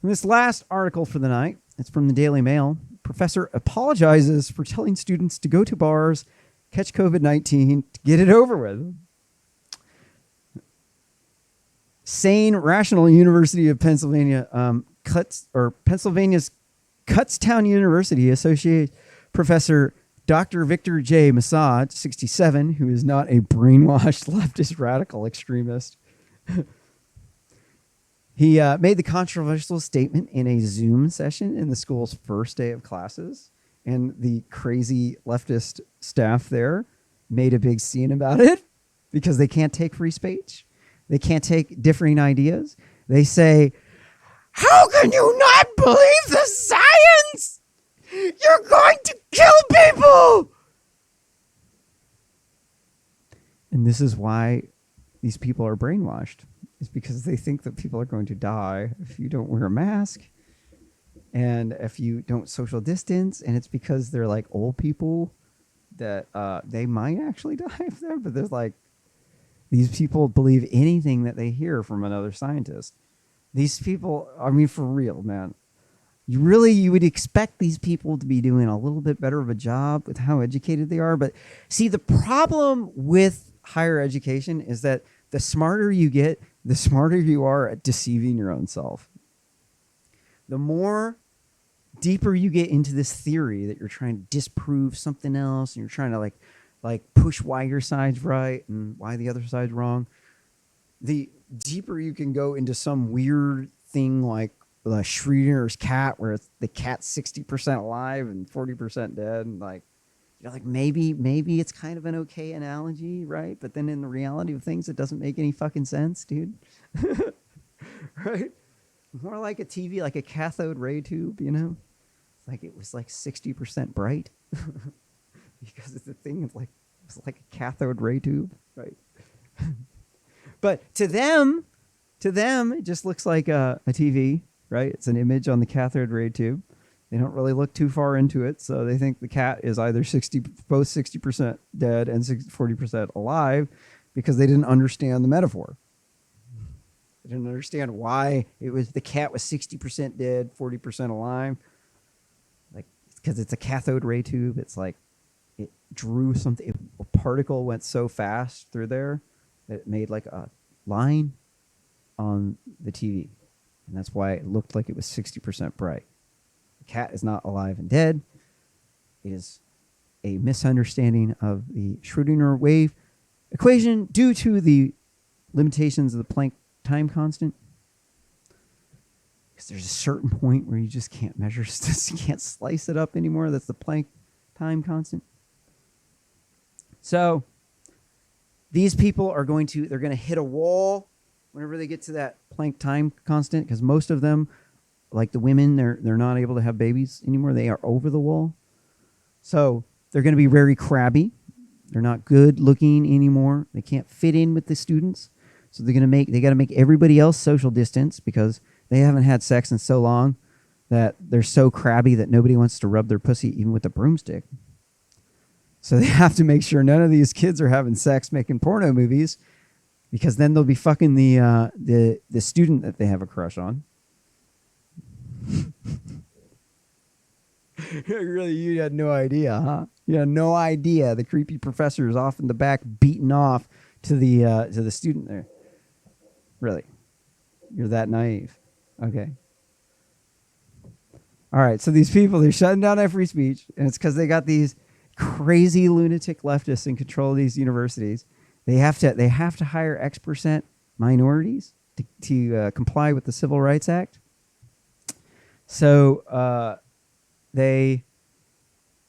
And this last article for the night, it's from the Daily Mail. Professor apologizes for telling students to go to bars, catch COVID-19, to get it over with. Sane Rational University of Pennsylvania, Pennsylvania's Kutztown University Associate Professor Dr. Victor J. Massad, 67, who is not a brainwashed leftist radical extremist. He made the controversial statement in a Zoom session in the school's first day of classes, and the crazy leftist staff there made a big scene about it because they can't take free speech. They can't take differing ideas. They say, "How can you not believe the science? You're going to kill people!" And this is why these people are brainwashed. It's because they think that people are going to die if you don't wear a mask and if you don't social distance. And it's because they're like old people that they might actually die if they're, but there's like, these people believe anything that they hear from another scientist. These people, I mean, for real, man. You would expect these people to be doing a little bit better of a job with how educated they are. But see, the problem with higher education is that the smarter you get, the smarter you are at deceiving your own self. The more deeper you get into this theory that you're trying to disprove something else and you're trying to like push why your side's right and why the other side's wrong, the deeper you can go into some weird thing like Schrodinger's cat, where the cat's 60% alive and 40% dead, and like, you're like, maybe it's kind of an okay analogy, right? But then in the reality of things, it doesn't make any fucking sense, dude. Right? More like a TV, like a cathode ray tube, you know? Like it was like 60% bright because it's a thing. It's like a cathode ray tube, right? But to them, it just looks like a TV, right? It's an image on the cathode ray tube. They don't really look too far into it, so they think the cat is either both 60% dead and 40% alive because they didn't understand the metaphor. They didn't understand why the cat was 60% dead, 40% alive. Like, because it's a cathode ray tube. It's like it drew something. A particle went so fast through there that it made like a line on the TV, and that's why it looked like it was 60% bright. The cat is not alive and dead. It is a misunderstanding of the Schrödinger wave equation due to the limitations of the Planck time constant. Because there's a certain point where you just can't measure this, you can't slice it up anymore. That's the Planck time constant. So these people are going to hit a wall whenever they get to that Planck time constant, because most of them, like the women, they're not able to have babies anymore. They are over the wall. So they're going to be very crabby. They're not good looking anymore. They can't fit in with the students. So they got to make everybody else social distance because they haven't had sex in so long that they're so crabby that nobody wants to rub their pussy even with a broomstick. So they have to make sure none of these kids are having sex making porno movies, because then they'll be fucking the student that they have a crush on. Really, you had no idea, huh? You had no idea the creepy professor is off in the back beating off to the student there. Really, you're that naive? Okay. All right. So these people, they're shutting down that free speech, and it's because they got these crazy lunatic leftists in control of these universities. They have to hire X% minorities to comply with the Civil Rights Act. So they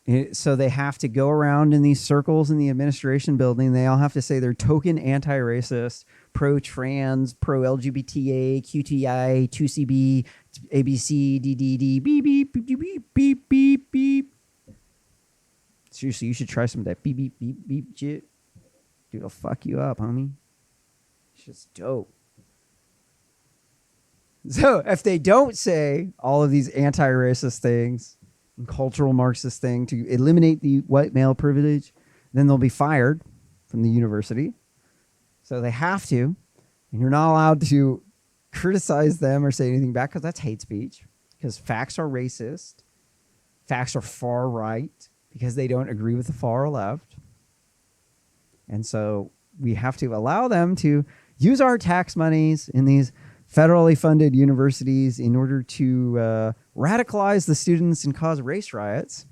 have to go around in these circles in the administration building. They all have to say they're token anti-racist, pro-trans, pro-LGBTA, QTI, 2CB, ABC, DDD, beep, beep, beep, beep, beep, beep, beep. Seriously, you should try some of that beep, beep, beep, beep shit. Dude, it'll fuck you up, homie. It's just dope. So if they don't say all of these anti-racist things and cultural Marxist thing to eliminate the white male privilege, then they'll be fired from the university. So they have to, and you're not allowed to criticize them or say anything back because that's hate speech. Because facts are racist. Facts are far right because they don't agree with the far left. And so we have to allow them to use our tax monies in these federally funded universities in order to radicalize the students and cause race riots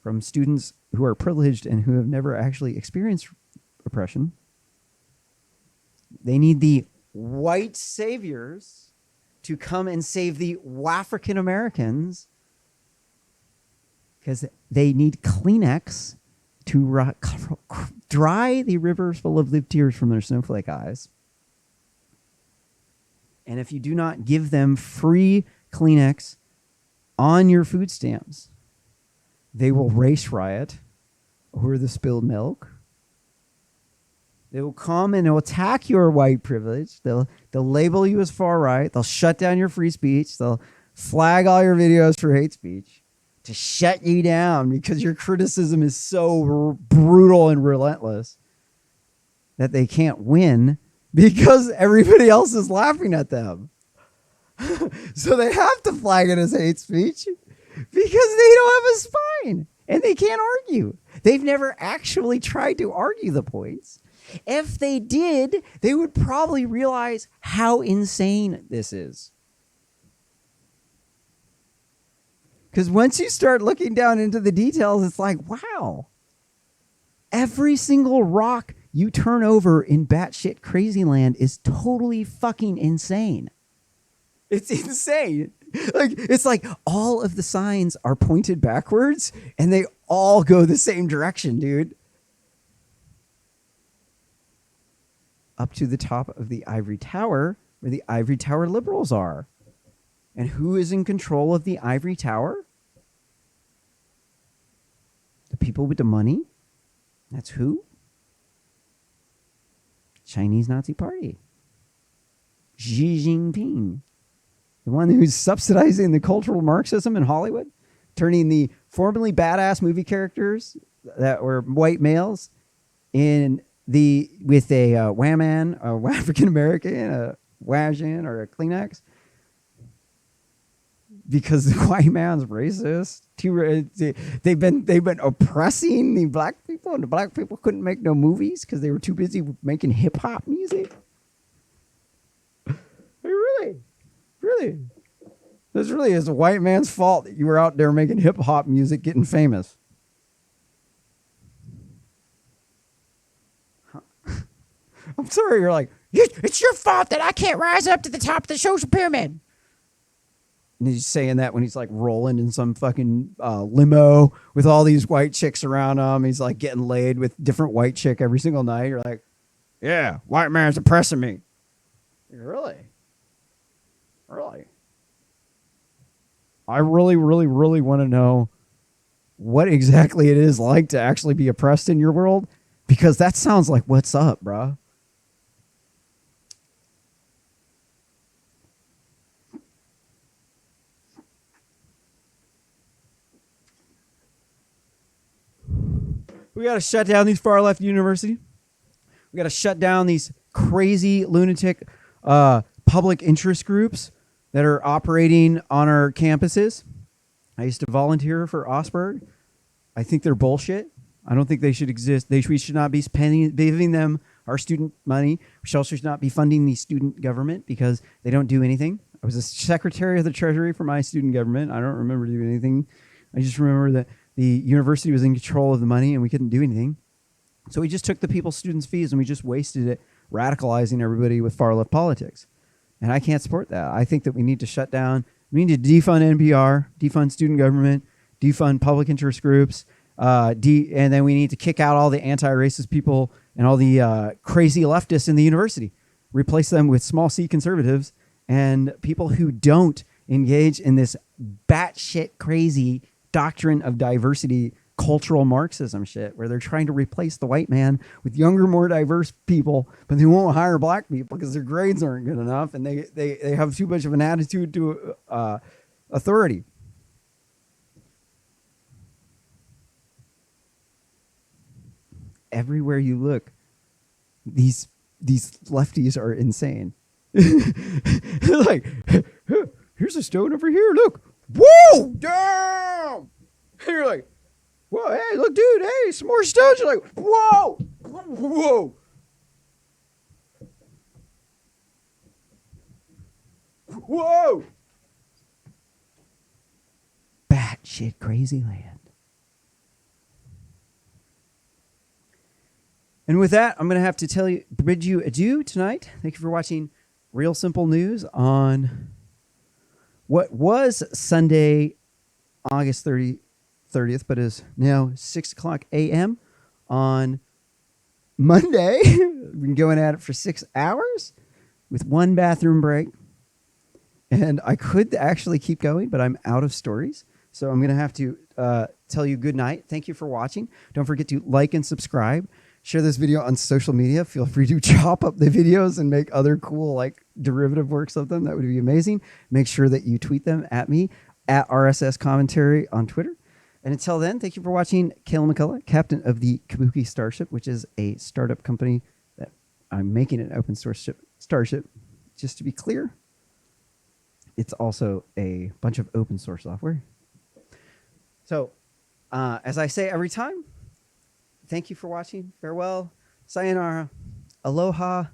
from students who are privileged and who have never actually experienced oppression. They need the white saviors to come and save the African Americans because they need Kleenex to dry the rivers full of live tears from their snowflake eyes. And if you do not give them free Kleenex on your food stamps, they will race riot over the spilled milk. They will come and they'll attack your white privilege. They'll label you as far right. They'll shut down your free speech. They'll flag all your videos for hate speech to shut you down because your criticism is so brutal and relentless that they can't win because everybody else is laughing at them. So they have to flag it as hate speech because they don't have a spine and they can't argue. They've never actually tried to argue the points. If they did, they would probably realize how insane this is. Because once you start looking down into the details, it's like, wow. Every single rock you turn over in batshit crazy land is totally fucking insane. It's insane. It's like all of the signs are pointed backwards and they all go the same direction, dude. Up to the top of the ivory tower where the ivory tower liberals are. And who is in control of the ivory tower? The people with the money. That's who? Chinese Nazi Party. Xi Jinping. The one who's subsidizing the cultural Marxism in Hollywood, turning the formerly badass movie characters that were white males with a wham-man, a African American, a Wajan, or a Kleenex, because the white man's racist. They've been oppressing the black people, and the black people couldn't make no movies because they were too busy making hip hop music. Really, this really is a white man's fault that you were out there making hip hop music, getting famous. I'm sorry, you're like, it's your fault that I can't rise up to the top of the social pyramid. And he's saying that when he's like rolling in some fucking limo with all these white chicks around him. He's like getting laid with different white chick every single night. You're like, yeah, white man's oppressing me. Really? I really want to know what exactly it is like to actually be oppressed in your world, because that sounds like what's up, bro. We got to shut down these far-left universities. We got to shut down these crazy lunatic public interest groups that are operating on our campuses. I used to volunteer for Osberg. I think they're bullshit. I don't think they should exist. We should not be giving them our student money. We also should not be funding the student government because they don't do anything. I was a secretary of the Treasury for my student government. I don't remember doing anything. I just remember that the university was in control of the money and we couldn't do anything. So we just took the people's students' fees and we just wasted it radicalizing everybody with far-left politics. And I can't support that. I think that we need to shut down. We need to defund NPR, defund student government, defund public interest groups, and then we need to kick out all the anti-racist people and all the crazy leftists in the university. Replace them with small C conservatives and people who don't engage in this batshit crazy doctrine of diversity, cultural Marxism shit, where they're trying to replace the white man with younger, more diverse people, but they won't hire black people because their grades aren't good enough and they have too much of an attitude to authority. Everywhere you look, these lefties are insane. Like, here's a stone over here. Look. Whoa! Damn! And you're like, whoa, hey, look, dude, hey, some more stones. You're like, whoa! Whoa! Whoa! Batshit crazy land. And with that, I'm going to have to bid you adieu tonight. Thank you for watching Real Simple News on what was Sunday, August 30th, but is now 6 o'clock a.m. on Monday. We've been going at it for 6 hours with one bathroom break. And I could actually keep going, but I'm out of stories. So I'm going to have to tell you good night. Thank you for watching. Don't forget to like and subscribe. Share this video on social media. Feel free to chop up the videos and make other cool like derivative works of them. That would be amazing. Make sure that you tweet them at me, at RSS Commentary on Twitter. And until then, thank you for watching. Caleb McCullough, captain of the Kabuki Starship, which is a startup company that I'm making an open source starship. Just to be clear, it's also a bunch of open source software. So, as I say every time, thank you for watching. Farewell. Sayonara. Aloha.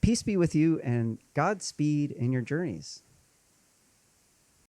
Peace be with you and Godspeed in your journeys.